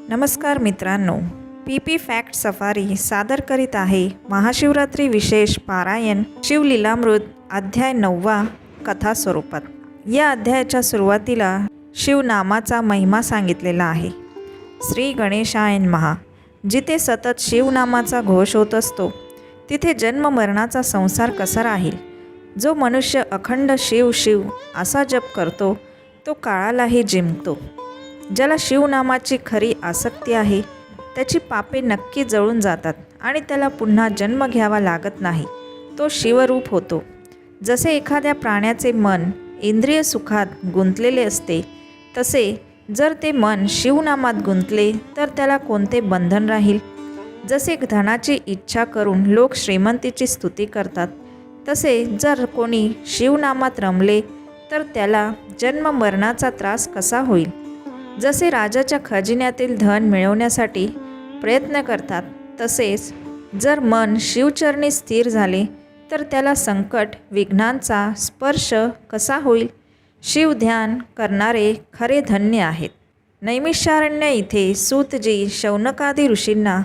नमस्कार मित्रांनो, P fact safari सादर करीत आहे महाशिवरात्री विशेष पारायण शिवलीलामृत अध्याय 9 कथा स्वरूपात। या अध्यायाच्या सुरुवातीला शिवनामाचा महिमा सांगितलेला आहे। श्री गणेशाय नमः। जिथे सतत शिवनामाचा घोष होत असतो तिथे जन्म मरणाचा संसार कसा राहील। जो मनुष्य अखंड शिव शिव असा जप करतो तो काळालाही जिंकतो। ज्याला शिवनामाची खरी आसक्ती आहे त्याची पापे नक्की जळून जातात आणि त्याला पुन्हा जन्म घ्यावा लागत नाही, तो शिवरूप होतो। जसे एखाद्या प्राण्याचे मन इंद्रिय सुखात गुंतलेले असते तसे जर ते मन शिवनामात गुंतले तर त्याला कोणते बंधन राहील। जसे धनाची इच्छा करून लोक श्रीमंतीची स्तुती करतात तसे जर कोणी शिवनामात रमले तर त्याला जन्म मरणाचा त्रास कसा होईल। जसे राजाच्या खजिन्यातील धन मिळवण्यासाठी प्रयत्न करतात तसेच जर मन शिवचरणी स्थिर झाले तर त्याला संकट विघ्नांचा स्पर्श कसा होईल। शिवध्यान करणारे खरे धन्य आहेत। नैमिषारण्य इथे सूतजी शौनकादी ऋषींना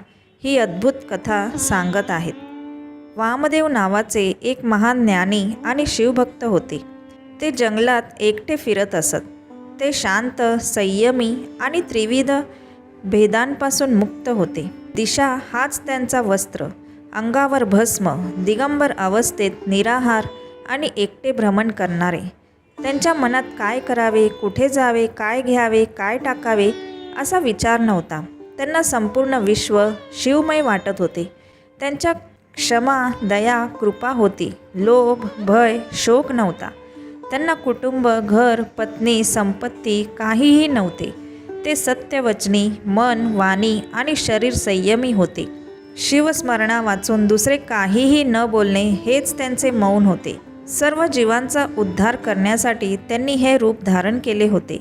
ही अद्भुत कथा सांगत आहेत। वामदेव नावाचे एक महान ज्ञानी आणि शिवभक्त होते। ते जंगलात एकटे फिरत असत। ते शांत, संयमी आणि त्रिविध भेदांपासून मुक्त होते। दिशा हाच त्यांचा वस्त्र, अंगावर भस्म, दिगंबर अवस्थेत निराहार आणि एकटे भ्रमण करणारे। त्यांच्या मनात काय करावे, कुठे जावे, काय घ्यावे, काय टाकावे असा विचार नव्हता। त्यांना संपूर्ण विश्व शिवमय वाटत होते। त्यांच्या क्षमा, दया, कृपा होती। लोभ, भय, शोक नव्हता। त्यांना कुटुंब, घर, पत्नी, संपत्ती काहीही नव्हते। ते सत्यवचनी, मन, वाणी आणि शरीर संयमी होते। शिवस्मरणा वाचून दुसरे काहीही न बोलणे हेच त्यांचे मौन होते। सर्व जीवांचा उद्धार करण्यासाठी त्यांनी हे रूप धारण केले होते।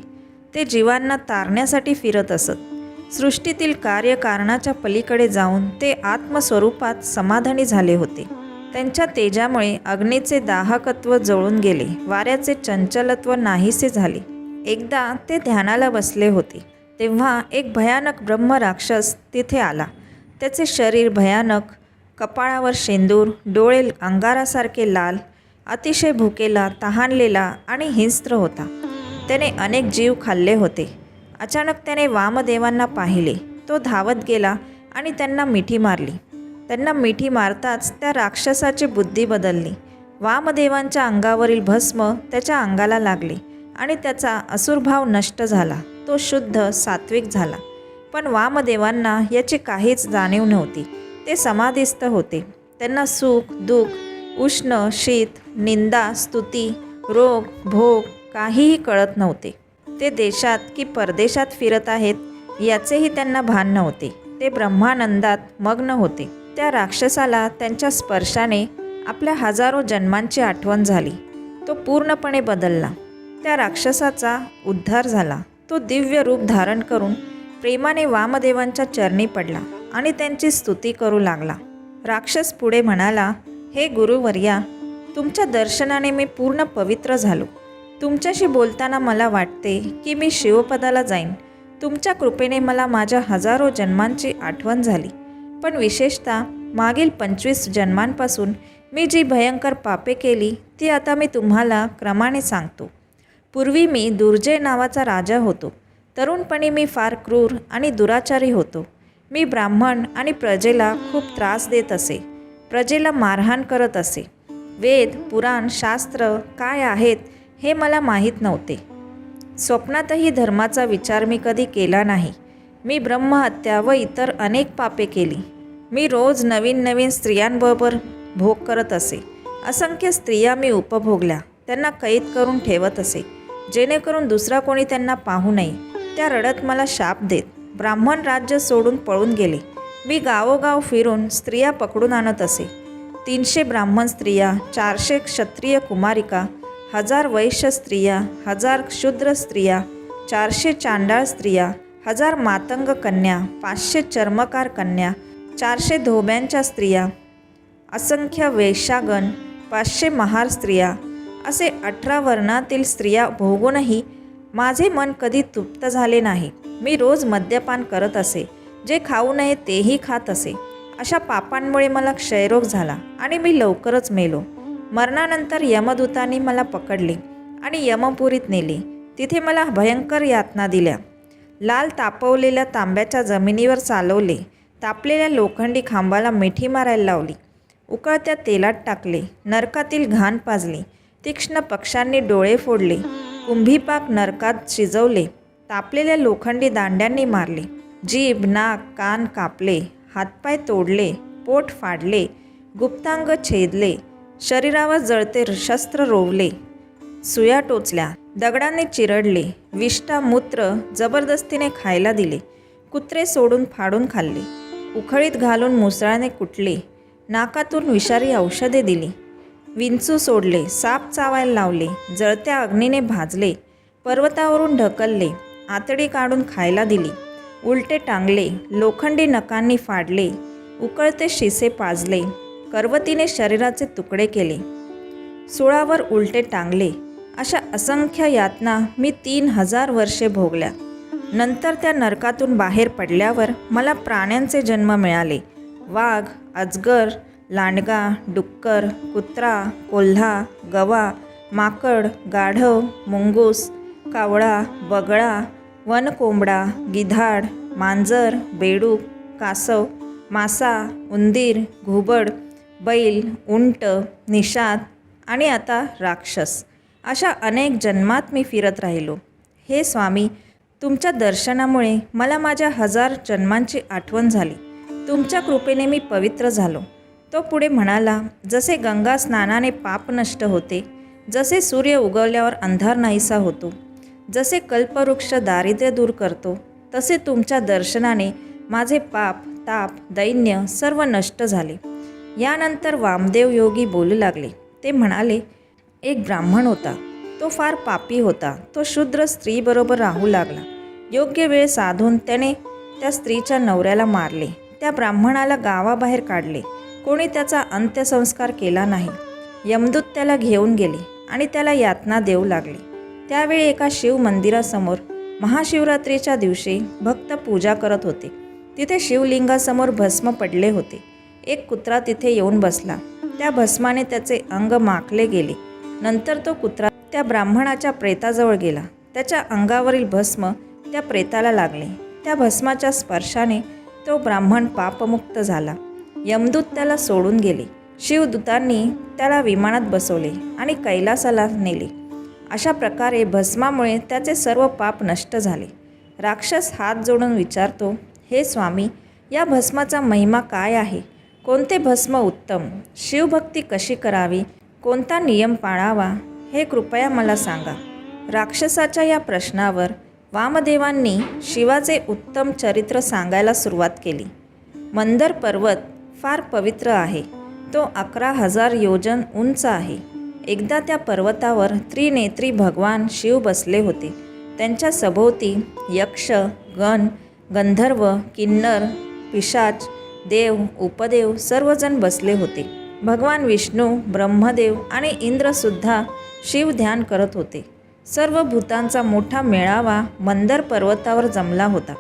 ते जीवांना तारण्यासाठी फिरत असत। सृष्टीतील कार्यकारणाच्या पलीकडे जाऊन ते आत्मस्वरूपात समाधानी झाले होते। त्यांच्या तेजामुळे अग्नीचे दाहकत्व जळून गेले, वाऱ्याचे चंचलत्व नाहीसे झाले। एकदा ते ध्यानाला बसले होते तेव्हा एक भयानक ब्रह्म राक्षस तिथे आला। त्याचे शरीर भयानक, कपाळावर शेंदूर, डोळे अंगारासारखे लाल, अतिशय भुकेला, तहानलेला आणि हिंस्त्र होता। त्याने अनेक जीव खाल्ले होते। अचानक त्याने वामदेवांना पाहिले। तो धावत गेला आणि त्यांना मिठी मारली। त्यांना मिठी मारताच त्या राक्षसाची बुद्धी बदलली। वामदेवांच्या अंगावरील भस्म त्याच्या अंगाला लागले आणि त्याचा असुरभाव नष्ट झाला। तो शुद्ध सात्विक झाला। पण वामदेवांना याची काहीच जाणीव नव्हती। ते समाधिस्थ होते। त्यांना सुख, दुःख, उष्ण, शीत, निंदा, स्तुती, रोग, भोग काहीही कळत नव्हते। ते देशात की परदेशात फिरत आहेत याचेही त्यांना भान नव्हते। ते ब्रह्मानंदात मग्न होते। त्या राक्षसाला त्यांच्या स्पर्शाने आपल्या हजारो जन्मांची आठवण झाली। तो पूर्णपणे बदलला। त्या राक्षसाचा उद्धार झाला। तो दिव्य रूप धारण करून प्रेमाने वामदेवांच्या चरणी पडला आणि त्यांची स्तुती करू लागला। राक्षस पुढे म्हणाला, हे गुरुवर्या, तुमच्या दर्शनाने मी पूर्ण पवित्र झालो। तुमच्याशी बोलताना मला वाटते की मी शिवपदाला जाईन। तुमच्या कृपेने मला माझ्या हजारो जन्मांची आठवण झाली। पण विशेषतः मागील 25 जन्मांपासून मी जी भयंकर पापे केली ती आता मी तुम्हाला क्रमाने सांगतो। पूर्वी मी दुर्जय नावाचा राजा होतो। तरुणपणी मी फार क्रूर आणि दुराचारी होतो। मी ब्राह्मण आणि प्रजेला खूप त्रास देत असे। प्रजेला मारहाण करत असे। वेद, पुराण, शास्त्र काय आहेत हे मला माहीत नव्हते। स्वप्नातही धर्माचा विचार मी कधी केला नाही। मी ब्रह्महत्या व इतर अनेक पापे केली। मी रोज नवीन नवीन स्त्रियांबरोबर भोग करत असे। असंख्य स्त्रिया मी उपभोगल्या। त्यांना कैद करून ठेवत असे जेणेकरून दुसरा कोणी त्यांना पाहू नये। त्या रडत मला शाप देत। ब्राह्मण राज्य सोडून पळून गेले। मी गावोगाव फिरून स्त्रिया पकडून आणत असे। 300 ब्राह्मण स्त्रिया, 400 क्षत्रिय कुमारिका, 1000 वैश्य स्त्रिया, 1000 शूद्र स्त्रिया, 400 चांडाळ स्त्रिया, 1000 मातंग कन्या, 500 चर्मकार कन्या, 400 धोब्यांच्या स्त्रिया, असंख्य वेश्यागण, 500 महार स्त्रिया असे 18 वर्णातील स्त्रिया भोगूनही माझे मन कधी तृप्त झाले नाही। मी रोज मद्यपान करत असे, जे खाऊ नये तेही खात असे. अशा पापांमुळे मला क्षयरोग झाला आणि मी लवकरच मेलो. मरणानंतर यमदूतांनी मला पकडले आणि यमपुरीत नेले. तिथे मला भयंकर यातना दिल्या. लाल तापवलेल्या तांब्याच्या जमिनीवर चालवले. तापलेल्या लोखंडी खांबाला मिठी मारायला लावली. उकळत्या तेलात टाकले. नरकातील घाण पाजली. तीक्ष्ण पक्ष्यांनी डोळे फोडले. कुंभीपाक नरकात शिजवले. तापलेल्या लोखंडी दांड्यांनी मारले. जीभ, नाक, कान कापले. हातपाय तोडले. पोट फाडले. गुप्तांग छेदले. शरीरावर जळते शस्त्र रोवले. सुया टोचल्या. दगडांनी चिरडले. विष्ठा मूत्र जबरदस्तीने खायला दिले. कुत्रे सोडून फाडून खाल्ले. उखळीत घालून मुसळाने कुटले. नाकातून विषारी औषधे दिली. विंचू सोडले. साप चावायला लावले. जळत्या अग्नीने भाजले. पर्वतावरून ढकलले. आतडी काढून खायला दिली. उलटे टांगले. लोखंडी नखांनी फाडले. उकळते शिसे पाजले. करवतीने शरीराचे तुकडे केले. सुळावर उलटे टांगले. अशा असंख्य यातना मी 3000 वर्षे भोगल्या. नंतर त्या नरकातून बाहेर पडल्यावर मला प्राण्यांचे जन्म मिळाले. वाघ, अजगर, लांडगा, डुक्कर, कुत्रा, कोल्हा, गवा, माकड, गाढव, मुंगूस, कावळा, बगळा, वनकोंबडा, गिधाड, मांजर, बेडूक, कासव, मासा, उंदीर, घुबड, बैल, उंट, निषाद आणि आता राक्षस अशा अनेक जन्मात मी फिरत राहिलो. हे स्वामी, तुमच्या दर्शनामुळे मला माझ्या 1000 जन्मांची आठवण झाली. तुमच्या कृपेने मी पवित्र झालो. तो पुढे म्हणाला, जसे गंगा स्नानाने पाप नष्ट होते, जसे सूर्य उगवल्यावर अंधार नाहीसा होतो, जसे कल्पवृक्ष दारिद्र्य दूर करतो, तसे तुमच्या दर्शनाने माझे पाप, ताप, दैन्य सर्व नष्ट झाले. यानंतर वामदेव योगी बोलू लागले. ते म्हणाले, एक ब्राह्मण होता. तो फार पापी होता. तो शूद्र स्त्रीबरोबर राहू लागला. योग्य वेळ साधून त्याने त्या स्त्रीच्या नवऱ्याला मारले. त्या ब्राह्मणाला गावाबाहेर काढले. कोणी त्याचा अंत्यसंस्कार केला नाही. यमदूत त्याला घेऊन गेले आणि त्याला यातना देऊ लागले. त्यावेळी एका शिव मंदिरासमोर महाशिवरात्रीच्या दिवशी भक्त पूजा करत होते. तिथे शिवलिंगासमोर भस्म पडले होते. एक कुत्रा तिथे येऊन बसला. त्या भस्माने त्याचे अंग माखले गेले. नंतर तो कुत्रा त्या ब्राह्मणाच्या प्रेताजवळ गेला. त्याच्या अंगावरील भस्म त्या प्रेताला लागले. त्या भस्माच्या स्पर्शाने तो ब्राह्मण पापमुक्त झाला. यमदूत त्याला सोडून गेले. शिवदूतांनी त्याला विमानात बसवले आणि कैलासाला नेले. अशा प्रकारे भस्मामुळे त्याचे सर्व पाप नष्ट झाले. राक्षस हात जोडून विचारतो, हे स्वामी, या भस्माचा महिमा काय आहे? कोणते भस्म उत्तम? शिवभक्ती कशी करावी? कोणता नियम पाळावा? हे कृपया मला सांगा. राक्षसाच्या या प्रश्नावर वामदेवांनी शिवाचे उत्तम चरित्र सांगायला सुरुवात केली. मंदर पर्वत फार पवित्र आहे. तो 11,000 योजन उंच आहे. एकदा त्या पर्वतावर त्रिनेत्री भगवान शिव बसले होते. त्यांच्या सभोवती यक्ष, गण, गंधर्व, किन्नर, पिशाच, देव, उपदेव सर्वजण बसले होते. भगवान विष्णू, ब्रह्मदेव आणि इंद्रसुद्धा शिव ध्यान करत होते. सर्व भूतांचा मोठा मेळावा मंदर पर्वतावर जमला होता.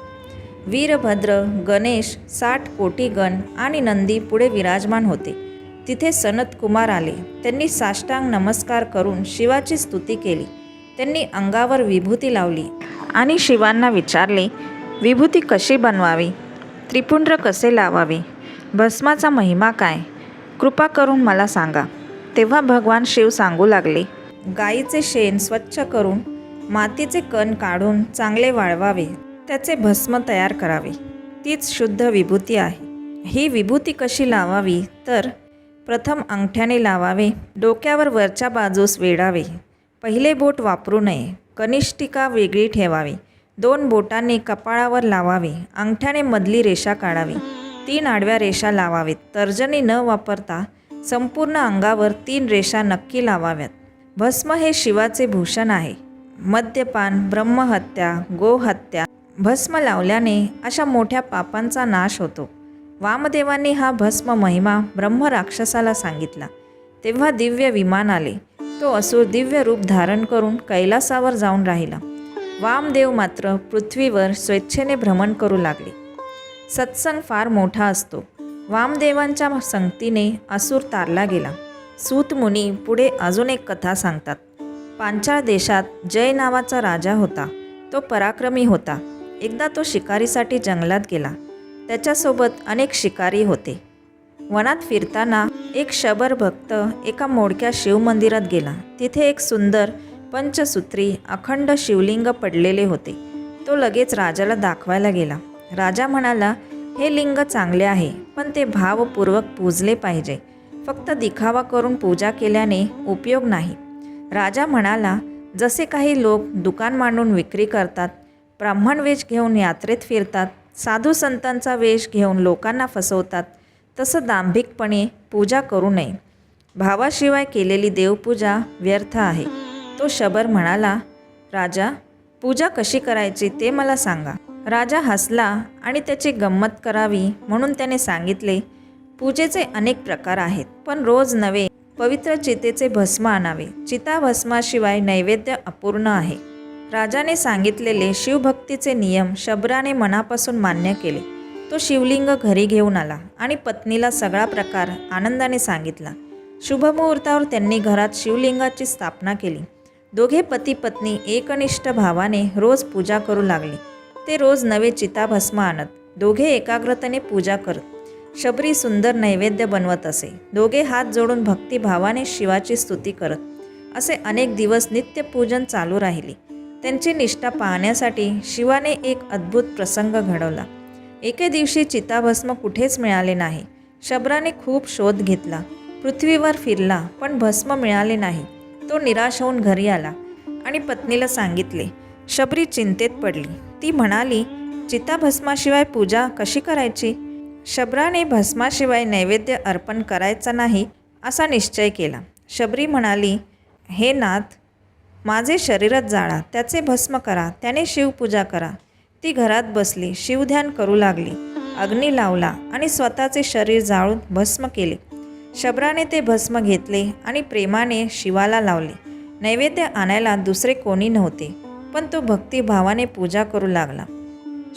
वीरभद्र, गणेश, 60 कोटी गण आणि नंदी पुढे विराजमान होते. तिथे सनत कुमार आले. त्यांनी साष्टांग नमस्कार करून शिवाची स्तुती केली. त्यांनी अंगावर विभूती लावली आणि शिवांना विचारले, विभूती कशी बनवावी? त्रिपुंड्र कसे लावावे? भस्माचा महिमा काय? कृपा करून मला सांगा. तेव्हा भगवान शिव सांगू लागले, गाईचे शेण स्वच्छ करून मातीचे कण काढून चांगले वाळवावे. त्याचे भस्म तयार करावे. तीच शुद्ध विभूती आहे. ही विभूती कशी लावावी तर प्रथम अंगठ्याने लावावे. डोक्यावर वरच्या बाजूस वेडावे. पहिले बोट वापरू नये. कनिष्ठिका वेगळी ठेवावी. 2 बोटांनी कपाळावर लावावे. अंगठ्याने मधली रेषा काढावी. 3 आडव्या रेषा लावावेत. तर्जनी न वापरता संपूर्ण अंगावर 3 रेषा नक्की लावाव्यात. भस्म हे शिवाचे भूषण आहे. मद्यपान, ब्रह्महत्या, गोहत्या भस्म लावल्याने अशा मोठ्या पापांचा नाश होतो. वामदेवांनी हा भस्म महिमा ब्रह्म राक्षसाला सांगितला. तेव्हा दिव्य विमान आले. तो असुर दिव्य रूप धारण करून कैलासावर जाऊन राहिला. वामदेव मात्र पृथ्वीवर स्वेच्छेने भ्रमण करू लागले. सत्संग फार मोठा असतो. वामदेवांच्या संगतीने असुर तारला गेला. सूत मुनी पुढे अजून एक कथा सांगतात. पांचाळ देशात जय नावाचा राजा होता. तो पराक्रमी होता. एकदा तो शिकारीसाठी जंगलात गेला. त्याच्यासोबत अनेक शिकारी होते. वनात फिरताना एक शबर भक्त एका मोडक्या शिवमंदिरात गेला. तिथे एक सुंदर पंचसूत्री अखंड शिवलिंग पडलेले होते. तो लगेच राजाला दाखवायला गेला. राजा म्हणाला, हे लिंग चांगले आहे, पण ते भावपूर्वक पूजले पाहिजे. फक्त दिखावा करून पूजा केल्याने उपयोग नाही. राजा म्हणाला, जसे काही लोक दुकान मांडून विक्री करतात, ब्राह्मण वेश घेऊन यात्रेत फिरतात, साधू संतांचा वेश घेऊन लोकांना फसवतात, तसं दांभिकपणे पूजा करू नये. भावाशिवाय केलेली देवपूजा व्यर्थ आहे. तो शबर म्हणाला, राजा, पूजा कशी करायची ते मला सांगा. राजा हसला आणि त्याची गंमत करावी म्हणून त्याने सांगितले, पूजेचे अनेक प्रकार आहेत, पण रोज नवे पवित्र चितेचे भस्म आणावे. चिताभस्माशिवाय नैवेद्य अपूर्ण आहे. राजाने सांगितलेले शिवभक्तीचे नियम शबराने मनापासून मान्य केले. तो शिवलिंग घरी घेऊन आला आणि पत्नीला सगळा प्रकार आनंदाने सांगितला. शुभमुहूर्तावर त्यांनी घरात शिवलिंगाची स्थापना केली. दोघे पती पत्नी एकनिष्ठ भावाने रोज पूजा करू लागले. ते रोज नवे चिताभस्म आणत. दोघे एकाग्रतेने पूजा करत. शबरी सुंदर नैवेद्य बनवत असे. दोघे हात जोडून भक्तिभावाने शिवाची स्तुती करत. असे अनेक दिवस नित्यपूजन चालू राहिले. त्यांची निष्ठा पाहण्यासाठी शिवाने एक अद्भुत प्रसंग घडवला. एके दिवशी चिताभस्म कुठेच मिळाले नाही. शबराने खूप शोध घेतला. पृथ्वीवर फिरला, पण भस्म मिळाले नाही. तो निराश होऊन घरी आला आणि पत्नीला सांगितले. शबरी चिंतेत पडली. ती म्हणाली, चिताभस्माशिवाय पूजा कशी करायची? शबराने भस्माशिवाय नैवेद्य अर्पण करायचा नाही असा निश्चय केला. शबरी म्हणाली, हे नाथ, माझे शरीरच जाळा, त्याचे भस्म करा, त्याने शिवपूजा करा. ती घरात बसली, शिवध्यान करू लागली. अग्नी लावला आणि स्वतःचे शरीर जाळून भस्म केले. शबराने ते भस्म घेतले आणि प्रेमाने शिवाला लावले. नैवेद्य आणायला दुसरे कोणी नव्हते, पण तो भक्तिभावाने पूजा करू लागला.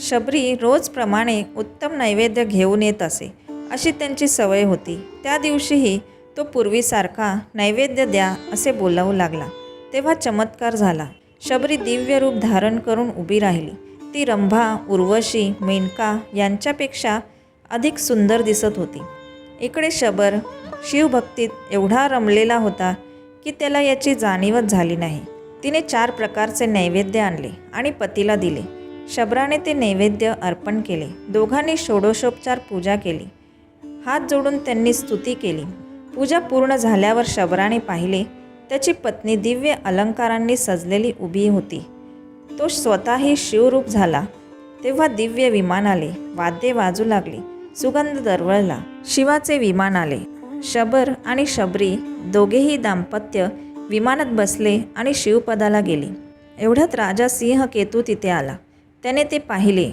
शबरी रोजप्रमाणे उत्तम नैवेद्य घेऊन येत असे. अशी त्यांची सवय होती. त्या दिवशीही तो पूर्वीसारखा नैवेद्य द्या असे बोलावू लागला. तेव्हा चमत्कार झाला. शबरी दिव्य रूप धारण करून उभी राहिली. ती रंभा, उर्वशी, मेनका यांच्यापेक्षा अधिक सुंदर दिसत होती. इकडे शबर शिवभक्तीत एवढा रमलेला होता की त्याला याची जाणीवच झाली नाही. तिने 4 प्रकारचे नैवेद्य आणले आणि पतीला दिले. शबराने ते नैवेद्य अर्पण केले. दोघांनी षोडशोपचार पूजा केली. हात जोडून त्यांनी स्तुती केली. पूजा पूर्ण झाल्यावर शबराने पाहिले, त्याची पत्नी दिव्य अलंकारांनी सजलेली उभी होती. तो स्वतःही शिवरूप झाला. तेव्हा दिव्य विमान आले. वाद्ये वाजू लागली. सुगंध दरवळला. शिवाचे विमान आले. शबर आणि शबरी दोघेही दाम्पत्य विमानात बसले आणि शिवपदाला गेले. एवढ्यात राजा सिंहकेतू तिथे आला. त्याने ते पाहिले.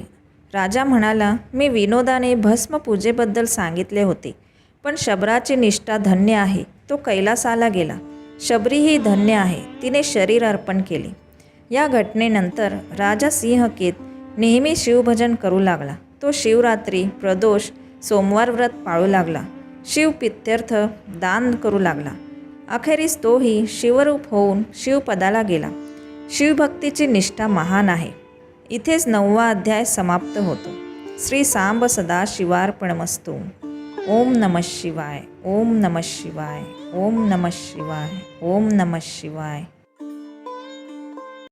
राजा म्हणाला, मी विनोदाने भस्मपूजेबद्दल सांगितले होते, पण शबराची निष्ठा धन्य आहे. तो कैलासाला गेला. शबरीही धन्य आहे. तिने शरीर अर्पण केले. या घटनेनंतर राजा सिंहकेत नेहमी शिवभजन करू लागला. तो शिवरात्री, प्रदोष, सोमवार व्रत पाळू लागला. शिवपित्यर्थ दान करू लागला. अखेरीस तोही शिवरूप होऊन शिवपदाला गेला. शिवभक्तीची निष्ठा महान आहे. इथेच 9वा अध्याय समाप्त होतो. श्री सांब सदा शिवार्पणमस्तु. ओम नमः शिवाय. ओम नमः शिवाय. ओम नमः शिवाय. ओम नमः शिवाय.